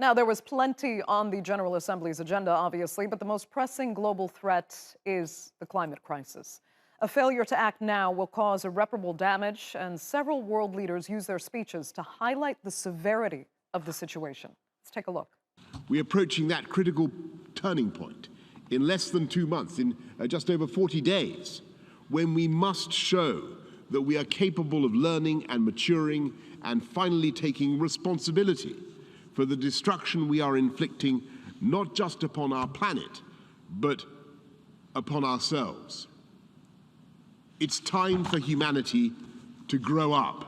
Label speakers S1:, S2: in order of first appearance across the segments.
S1: Now, there was plenty on the General Assembly's agenda, obviously, but the most pressing global threat is the climate crisis. A failure to act now will cause irreparable damage, and several world leaders use their speeches to highlight the severity of the situation. Let's take a look.
S2: We're approaching that critical turning point in less than 2 months, in just over 40 days, when we must show that we are capable of learning and maturing and finally taking responsibility for the destruction we are inflicting, not just upon our planet, but upon ourselves. It's time for humanity to grow up.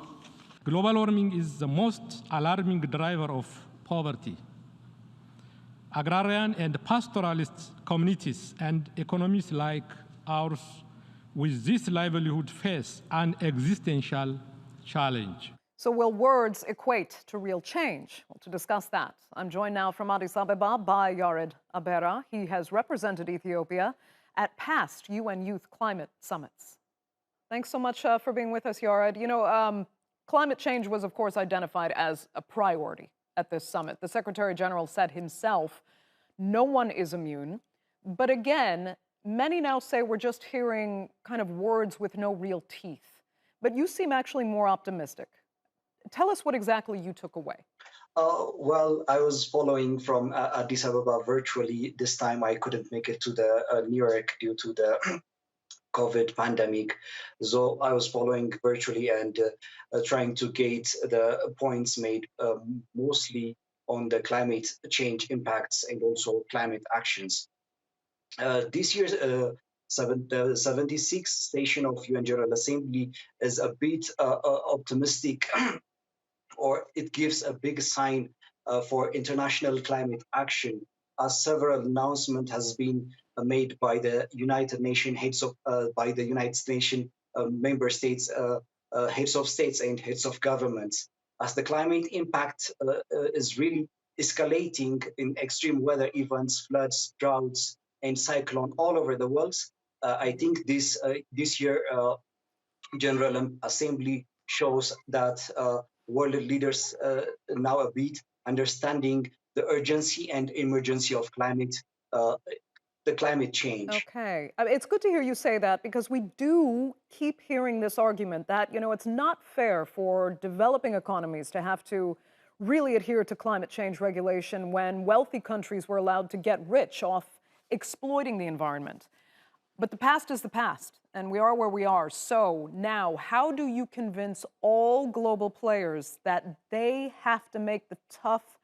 S3: Global warming is the most alarming driver of poverty. Agrarian and pastoralist communities and economies like ours with this livelihood face an existential challenge.
S1: So will words equate to real change? Well, to discuss that, I'm joined now from Addis Ababa by Yared Abera. He has represented Ethiopia at past UN Youth Climate Summits. Thanks so much for being with us, Yared. You know, climate change was, of course, identified as a priority at this summit. The Secretary General said himself, no one is immune. But again, many now say we're just hearing kind of words with no real teeth. But you seem actually more optimistic. Tell us what exactly you took away.
S4: Well, I was following from Addis Ababa virtually. This time I couldn't make it to the New York due to the COVID pandemic. So I was following virtually and trying to gauge the points made mostly on the climate change impacts and also climate actions. This year's the 76th session of UN General Assembly is a bit optimistic, or it gives a big sign for international climate action, as several announcements has been made by the United Nations heads of by the United Nations member states, heads of states and heads of governments, as the climate impact is really escalating in extreme weather events, floods, droughts, and cyclone all over the world. I think this year General Assembly shows that world leaders now a bit understanding the urgency and emergency of the climate change.
S1: Okay. It's good to hear you say that, because we do keep hearing this argument that, you know, it's not fair for developing economies to have to really adhere to climate change regulation when wealthy countries were allowed to get rich off exploiting the environment. But the past is the past, and we are where we are. So now, how do you convince all global players that they have to make the tough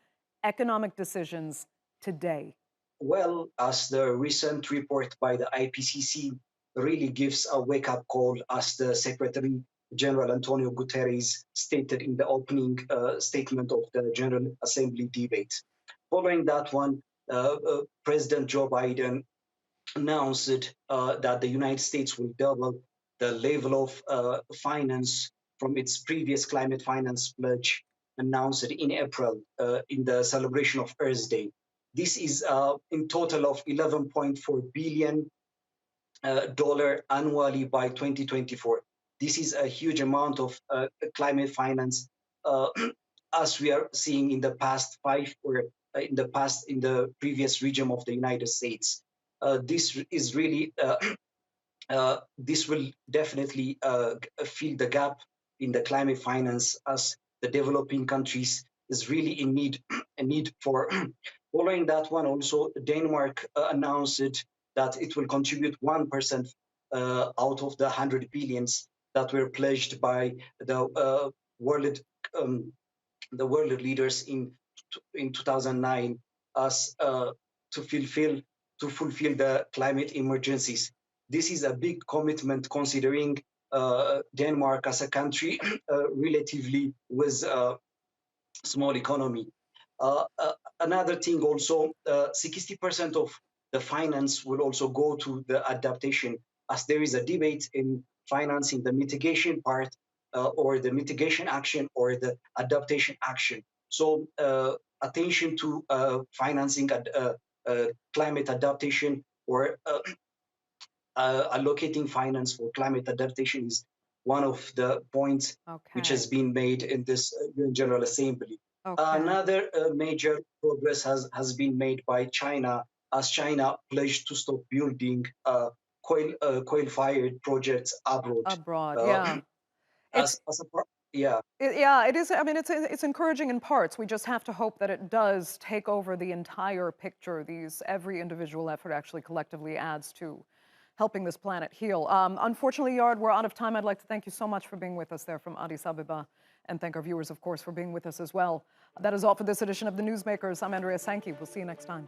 S1: economic decisions today?
S4: Well, as the recent report by the IPCC really gives a wake-up call, as the Secretary General Antonio Guterres stated in the opening statement of the General Assembly debate. Following that one, President Joe Biden announced that the United States will double the level of finance from its previous climate finance pledge announced in April in the celebration of Earth Day. This is in total of $11.4 billion annually by 2024. This is a huge amount of climate finance, as we are seeing in the past in the previous regime of the United States. This is really this will definitely fill the gap in the climate finance, as the developing countries is really in need for. Following that one, also Denmark announced that it will contribute 1% out of the 100 billions that were pledged by the world leaders in 2009, as to fulfill the climate emergencies. This is a big commitment, considering Denmark as a country relatively with a small economy. Another thing also, 60% of the finance will also go to the adaptation, as there is a debate in financing the mitigation part or the mitigation action or the adaptation action. So attention to financing climate adaptation or allocating finance for climate adaptation is one of the points which has been made in this UN General Assembly.
S1: Okay.
S4: Another major progress has been made by China, as China pledged to stop building coal-fired projects abroad.
S1: Abroad,
S4: Uh,
S1: yeah. It's
S4: as a yeah.
S1: yeah, it is. I mean, it's encouraging in parts. We just have to hope that it does take over the entire picture. Every individual effort actually collectively adds to helping this planet heal. Unfortunately, Yard, we're out of time. I'd like to thank you so much for being with us there from Addis Ababa, and thank our viewers, of course, for being with us as well. That is all for this edition of the Newsmakers. I'm Andrea Sankey. We'll see you next time.